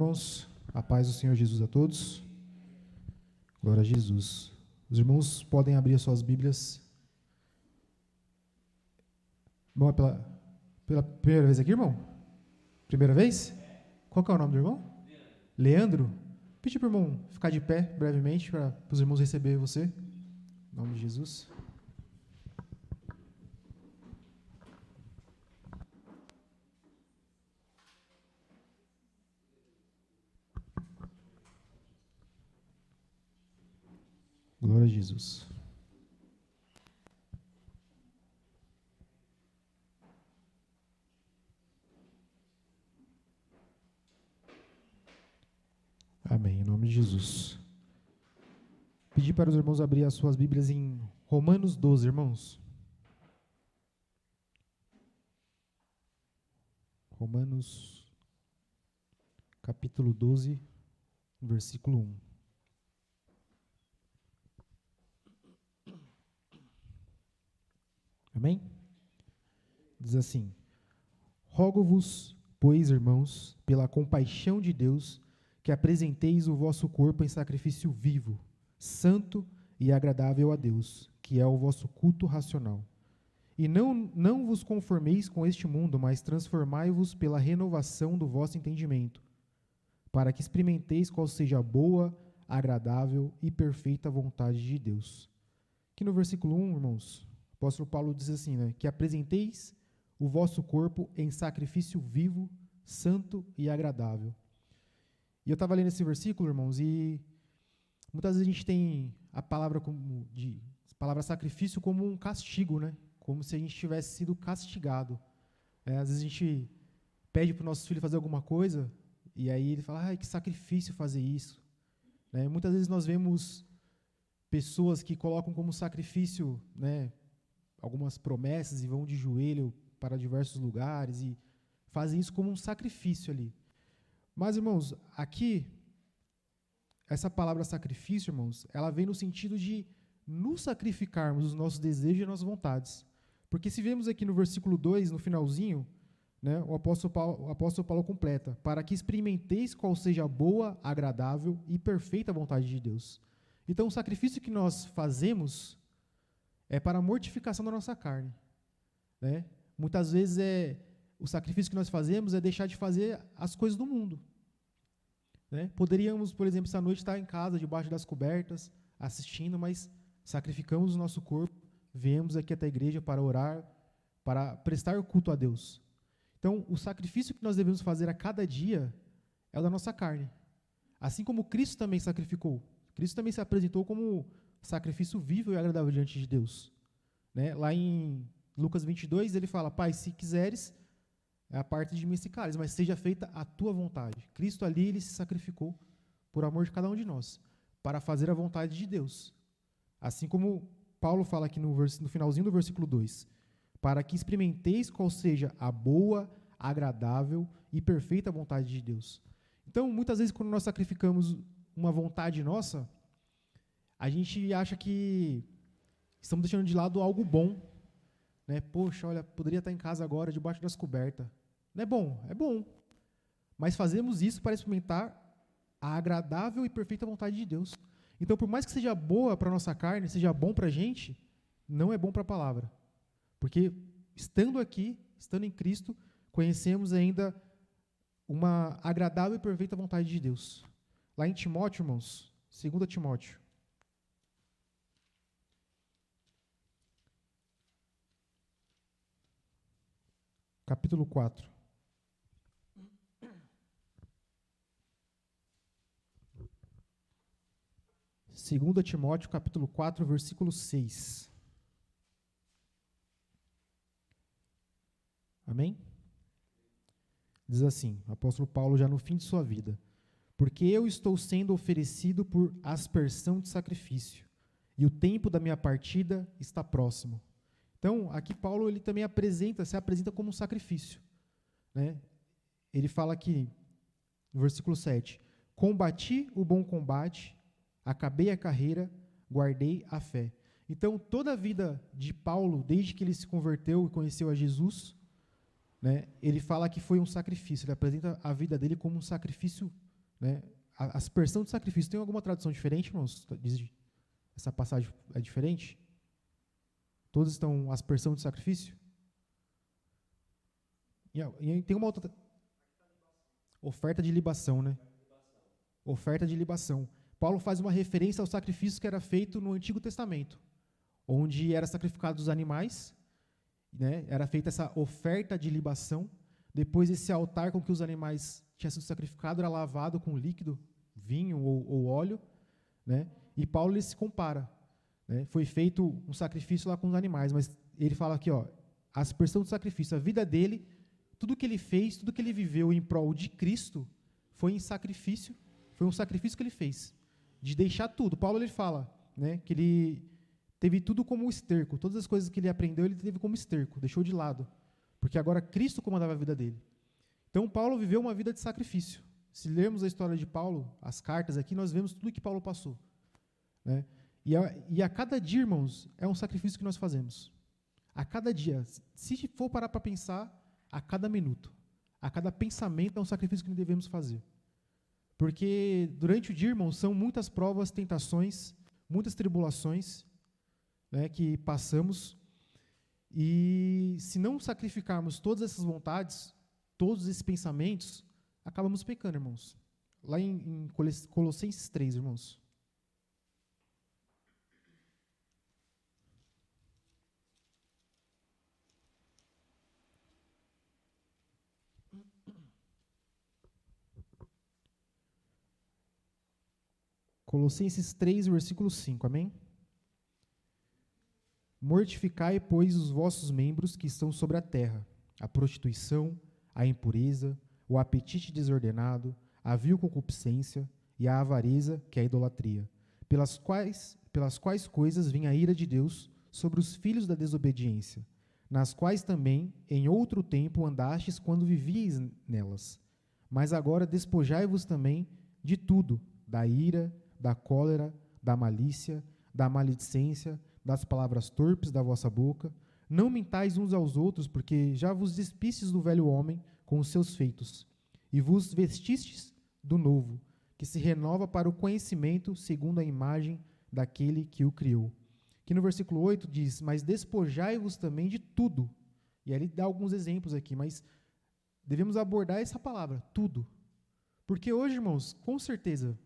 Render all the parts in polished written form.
Irmãos, a paz do Senhor Jesus a todos. Glória a Jesus. Os irmãos podem abrir as suas Bíblias. Bom, é pela primeira vez aqui, irmão? Primeira vez? Qual que é o nome do irmão? Leandro. Pedi para o irmão ficar de pé brevemente para os irmãos receberem você. Em nome de Jesus. Glória a Jesus. Amém, em nome de Jesus. Pedi para os irmãos abrir as suas Bíblias em Romanos 12, irmãos. Romanos, capítulo 12, versículo 1. Amém? Diz assim: Rogo-vos, pois, irmãos, pela compaixão de Deus, que apresenteis o vosso corpo em sacrifício vivo, santo e agradável a Deus, que é o vosso culto racional. E não vos conformeis com este mundo, mas transformai-vos pela renovação do vosso entendimento, para que experimenteis qual seja a boa, agradável e perfeita vontade de Deus. Aqui no versículo 1, irmãos, o apóstolo Paulo diz assim, né, que apresenteis o vosso corpo em sacrifício vivo, santo e agradável. E eu estava lendo esse versículo, irmãos, e muitas vezes a gente tem a palavra sacrifício como um castigo, né? Como se a gente tivesse sido castigado. Às vezes a gente pede para o nosso filho fazer alguma coisa, e aí ele fala, que sacrifício fazer isso. Né? Muitas vezes nós vemos pessoas que colocam como sacrifício, né, algumas promessas e vão de joelho para diversos lugares e fazem isso como um sacrifício ali. Mas, irmãos, aqui, essa palavra sacrifício, irmãos, ela vem no sentido de nos sacrificarmos os nossos desejos e as nossas vontades. Porque se vemos aqui no versículo 2, no finalzinho, né, o apóstolo Paulo completa, para que experimenteis qual seja a boa, agradável e perfeita vontade de Deus. Então, o sacrifício que nós fazemos é para a mortificação da nossa carne. Né? Muitas vezes o sacrifício que nós fazemos é deixar de fazer as coisas do mundo. Né? Poderíamos, por exemplo, essa noite estar em casa, debaixo das cobertas, assistindo, mas sacrificamos o nosso corpo, viemos aqui até a igreja para orar, para prestar culto a Deus. Então, o sacrifício que nós devemos fazer a cada dia é o da nossa carne. Assim como Cristo também sacrificou. Cristo também se apresentou como sacrifício vivo e agradável diante de Deus. Né? Lá em Lucas 22, ele fala, Pai, se quiseres, aparta de mim esse cálice, mas seja feita a tua vontade. Cristo ali, ele se sacrificou por amor de cada um de nós, para fazer a vontade de Deus. Assim como Paulo fala aqui no finalzinho do versículo 2, para que experimenteis qual seja a boa, agradável e perfeita vontade de Deus. Então, muitas vezes, quando nós sacrificamos uma vontade nossa, a gente acha que estamos deixando de lado algo bom. Né? Poxa, olha, poderia estar em casa agora, debaixo das cobertas. Não é bom? É bom. Mas fazemos isso para experimentar a agradável e perfeita vontade de Deus. Então, por mais que seja boa para a nossa carne, seja bom para a gente, não é bom para a palavra. Porque, estando aqui, estando em Cristo, conhecemos ainda uma agradável e perfeita vontade de Deus. Lá em Timóteo, irmãos, 2 Timóteo, capítulo 4. Segunda Timóteo, capítulo 4, versículo 6. Amém? Diz assim, o apóstolo Paulo já no fim de sua vida, porque eu estou sendo oferecido por aspersão de sacrifício, e o tempo da minha partida está próximo. Então, aqui Paulo ele também se apresenta como um sacrifício. Né? Ele fala aqui, no versículo 7, combati o bom combate, acabei a carreira, guardei a fé. Então, toda a vida de Paulo, desde que ele se converteu e conheceu a Jesus, né, ele fala que foi um sacrifício, ele apresenta a vida dele como um sacrifício né? A aspersão de sacrifício. Tem alguma tradução diferente, irmãos? Essa passagem é diferente? Todos estão aspersão de sacrifício? E tem uma outra. Oferta de libação, né? Oferta de libação. Paulo faz uma referência ao sacrifício que era feito no Antigo Testamento, onde era sacrificados os animais, né? Era feita essa oferta de libação. Depois esse altar com que os animais tinham sido sacrificados era lavado com líquido, vinho ou óleo, né? E Paulo ele se compara, né? Foi feito um sacrifício lá com os animais, mas ele fala aqui, ó, a aspersão do sacrifício, a vida dele, tudo que ele fez, tudo que ele viveu em prol de Cristo, foi em sacrifício, foi um sacrifício que ele fez, de deixar tudo. Paulo ele fala, né, que ele teve tudo como esterco, todas as coisas que ele aprendeu, ele teve como esterco, deixou de lado, porque agora Cristo comandava a vida dele. Então Paulo viveu uma vida de sacrifício. Se lermos a história de Paulo, as cartas aqui, nós vemos tudo que Paulo passou, né? E a cada dia, irmãos, é um sacrifício que nós fazemos. A cada dia, se for parar para pensar, a cada minuto, a cada pensamento é um sacrifício que nós devemos fazer. Porque durante o dia, irmãos, são muitas provas, tentações, muitas tribulações, né, que passamos. E se não sacrificarmos todas essas vontades, todos esses pensamentos, acabamos pecando, irmãos. Lá em Colossenses 3, irmãos. Colossenses 3, versículo 5, amém? Mortificai, pois, os vossos membros que estão sobre a terra, a prostituição, a impureza, o apetite desordenado, a vil concupiscência e a avareza, que é a idolatria, pelas quais coisas vem a ira de Deus sobre os filhos da desobediência, nas quais também, em outro tempo, andastes quando vivíeis nelas. Mas agora despojai-vos também de tudo, da ira, da cólera, da malícia, da maledicência, das palavras torpes da vossa boca. Não mintais uns aos outros, porque já vos despistes do velho homem com os seus feitos, e vos vestistes do novo, que se renova para o conhecimento segundo a imagem daquele que o criou. Que no versículo 8 diz, mas despojai-vos também de tudo. E aí ele dá alguns exemplos aqui, mas devemos abordar essa palavra, tudo. Porque hoje, irmãos, com certeza,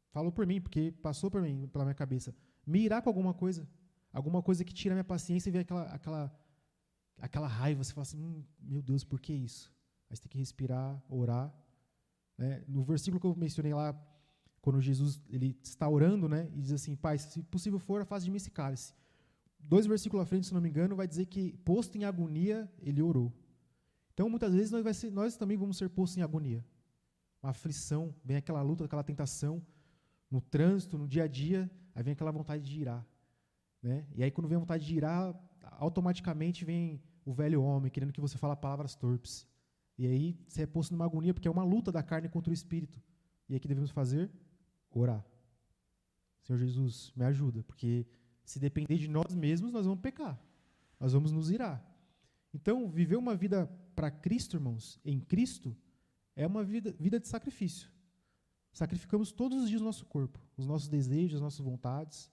falo por mim, porque passou por mim, pela minha cabeça, me irá com alguma coisa que tira a minha paciência e vem aquela raiva, você fala assim, meu Deus, por que isso? Aí você tem que respirar, orar. Né? No versículo que eu mencionei lá, quando Jesus ele está orando, né, e diz assim, Pai, se possível for, afaste de mim esse cálice. 2 versículos à frente, se não me engano, vai dizer que, posto em agonia, ele orou. Então, muitas vezes, nós também vamos ser postos em agonia. Uma aflição, vem aquela luta, aquela tentação, no trânsito, no dia a dia, aí vem aquela vontade de irar. Né? E aí, quando vem a vontade de irar, automaticamente vem o velho homem, querendo que você fale palavras torpes. E aí, você é posto numa agonia, porque é uma luta da carne contra o espírito. E aí, o que devemos fazer? Orar. Senhor Jesus, me ajuda, porque se depender de nós mesmos, nós vamos pecar. Nós vamos nos irar. Então, viver uma vida para Cristo, irmãos, em Cristo, é uma vida de sacrifício. Sacrificamos todos os dias o nosso corpo, os nossos desejos, as nossas vontades.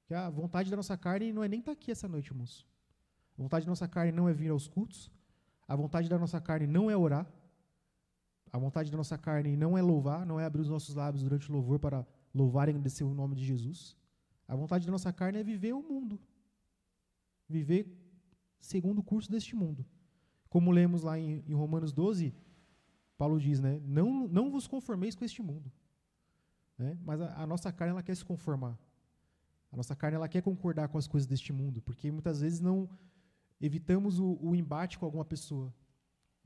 Que a vontade da nossa carne não é nem estar aqui essa noite, irmãos. A vontade da nossa carne não é vir aos cultos. A vontade da nossa carne não é orar. A vontade da nossa carne não é louvar, não é abrir os nossos lábios durante o louvor para louvar e agradecer o nome de Jesus. A vontade da nossa carne é viver o mundo. Viver segundo o curso deste mundo. Como lemos lá em Romanos 12, Paulo diz, né? Não vos conformeis com este mundo. Né? Mas a nossa carne ela quer se conformar. A nossa carne ela quer concordar com as coisas deste mundo, porque muitas vezes não evitamos o embate com alguma pessoa.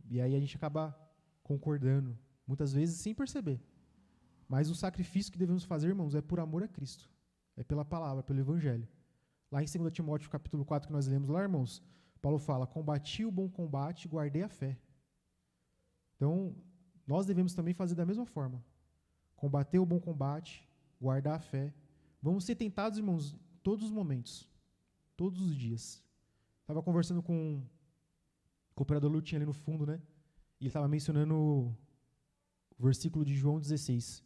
E aí a gente acaba concordando, muitas vezes sem perceber. Mas o sacrifício que devemos fazer, irmãos, é por amor a Cristo. É pela palavra, pelo Evangelho. Lá em 2 Timóteo, capítulo 4, que nós lemos lá, irmãos, Paulo fala, combati o bom combate, guardei a fé. Então, nós devemos também fazer da mesma forma. Combater o bom combate, guardar a fé. Vamos ser tentados, irmãos, todos os momentos. Todos os dias. Estava conversando com o operador Lutinha ali no fundo, né? E ele estava mencionando o versículo de João 16.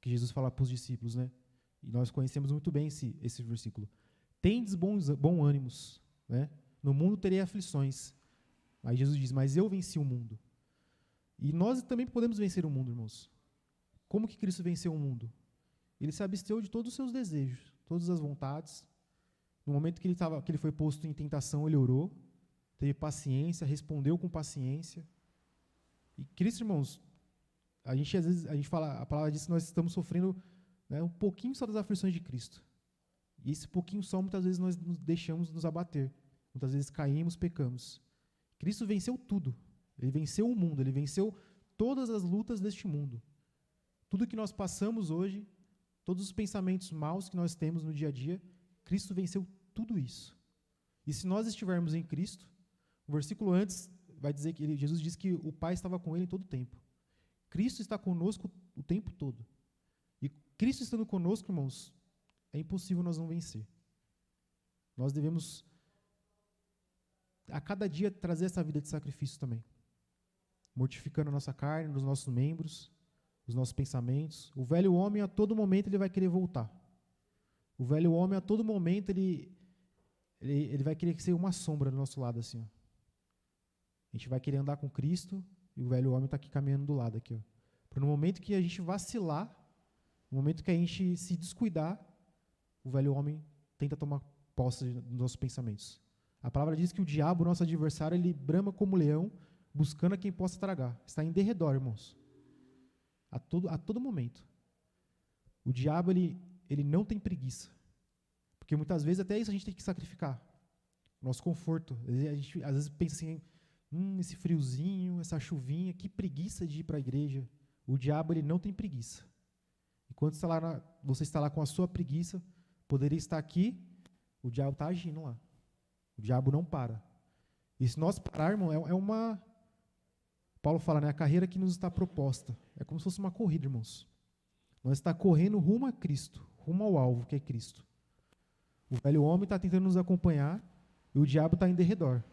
que Jesus fala para os discípulos, né? E nós conhecemos muito bem esse versículo. Tendes bom ânimos, né? No mundo terei aflições. Aí Jesus diz, mas eu venci o mundo. E nós também podemos vencer o mundo, irmãos. Como que Cristo venceu o mundo? Ele se absteu de todos os seus desejos, todas as vontades. No momento que ele foi posto em tentação, ele orou, teve paciência, respondeu com paciência. E Cristo, irmãos, às vezes a gente fala, a palavra diz que nós estamos sofrendo, né, um pouquinho só das aflições de Cristo. E esse pouquinho só, muitas vezes nós nos deixamos nos abater. Muitas vezes caímos, pecamos. Cristo venceu tudo. Ele venceu o mundo, ele venceu todas as lutas deste mundo. Tudo que nós passamos hoje, todos os pensamentos maus que nós temos no dia a dia, Cristo venceu tudo isso. E se nós estivermos em Cristo, o versículo antes vai dizer que Jesus disse que o Pai estava com ele em todo o tempo. Cristo está conosco o tempo todo. E Cristo estando conosco, irmãos, é impossível nós não vencer. Nós devemos, a cada dia, trazer essa vida de sacrifício também. Mortificando a nossa carne, os nossos membros, os nossos pensamentos. O velho homem, a todo momento, ele vai querer voltar. O velho homem, a todo momento, ele vai querer ser uma sombra do nosso lado, assim, ó. A gente vai querer andar com Cristo e o velho homem está aqui caminhando do lado, aqui, ó. Para no momento que a gente vacilar, no momento que a gente se descuidar, o velho homem tenta tomar posse dos nossos pensamentos. A palavra diz que o diabo, nosso adversário, ele brama como leão, buscando a quem possa tragar. Está em derredor, irmãos. A todo momento. O diabo, ele não tem preguiça. Porque muitas vezes até isso a gente tem que sacrificar. Nosso conforto. A gente às vezes pensa assim, esse friozinho, essa chuvinha, que preguiça de ir para a igreja. O diabo, ele não tem preguiça. Enquanto você está lá com a sua preguiça, poderia estar aqui, o diabo está agindo lá. O diabo não para. E se nós pararmos, é uma... Paulo fala, né, a carreira que nos está proposta. É como se fosse uma corrida, irmãos. Nós estamos correndo rumo a Cristo, rumo ao alvo, que é Cristo. O velho homem está tentando nos acompanhar e o diabo está em derredor.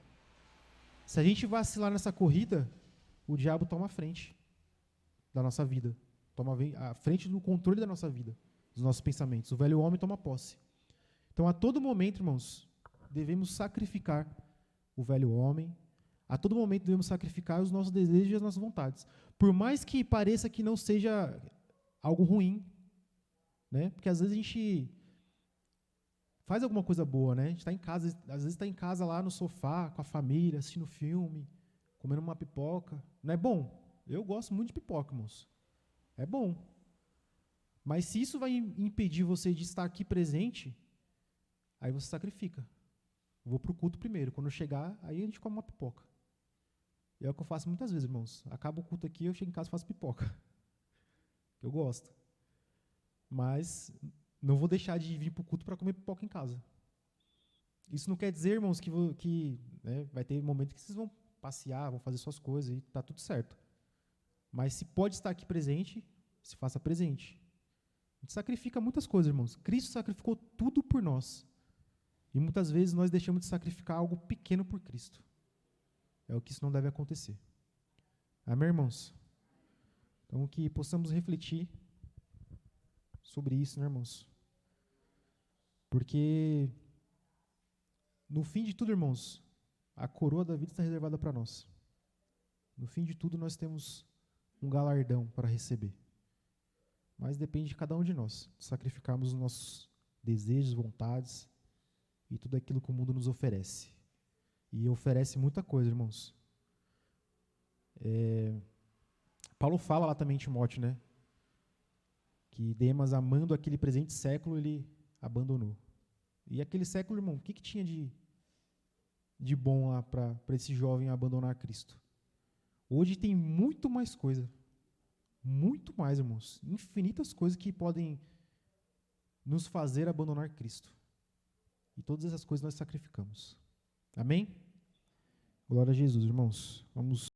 Se a gente vacilar nessa corrida, o diabo toma a frente da nossa vida. Toma a frente do controle da nossa vida, dos nossos pensamentos. O velho homem toma posse. Então, a todo momento, irmãos, devemos sacrificar o velho homem. A todo momento devemos sacrificar os nossos desejos e as nossas vontades. Por mais que pareça que não seja algo ruim, né? Porque às vezes a gente faz alguma coisa boa, né? A gente está em casa, às vezes está em casa lá no sofá, com a família, assistindo filme, comendo uma pipoca. Não é bom? Eu gosto muito de pipoca, irmãos. É bom. Mas se isso vai impedir você de estar aqui presente, aí você sacrifica. Eu vou para o culto primeiro. Quando eu chegar, aí a gente come uma pipoca. E é o que eu faço muitas vezes, irmãos. Acaba o culto aqui, eu chego em casa e faço pipoca. Eu gosto. Mas não vou deixar de vir para o culto para comer pipoca em casa. Isso não quer dizer, irmãos, que né, vai ter momentos que vocês vão passear, vão fazer suas coisas e está tudo certo. Mas se pode estar aqui presente, se faça presente. A gente sacrifica muitas coisas, irmãos. Cristo sacrificou tudo por nós. E muitas vezes nós deixamos de sacrificar algo pequeno por Cristo. É o que isso não deve acontecer. Amém, irmãos? Então, que possamos refletir sobre isso, né, irmãos? Porque, no fim de tudo, irmãos, a coroa da vida está reservada para nós. No fim de tudo, nós temos um galardão para receber. Mas depende de cada um de nós, de sacrificarmos os nossos desejos, vontades e tudo aquilo que o mundo nos oferece. E oferece muita coisa, irmãos. Paulo fala lá também em Timóteo, né? Que Demas, amando aquele presente século, ele abandonou. E aquele século, irmão, o que tinha de bom lá para esse jovem abandonar Cristo? Hoje tem muito mais coisa. Muito mais, irmãos. Infinitas coisas que podem nos fazer abandonar Cristo. E todas essas coisas nós sacrificamos. Amém? Glória a Jesus, irmãos. Vamos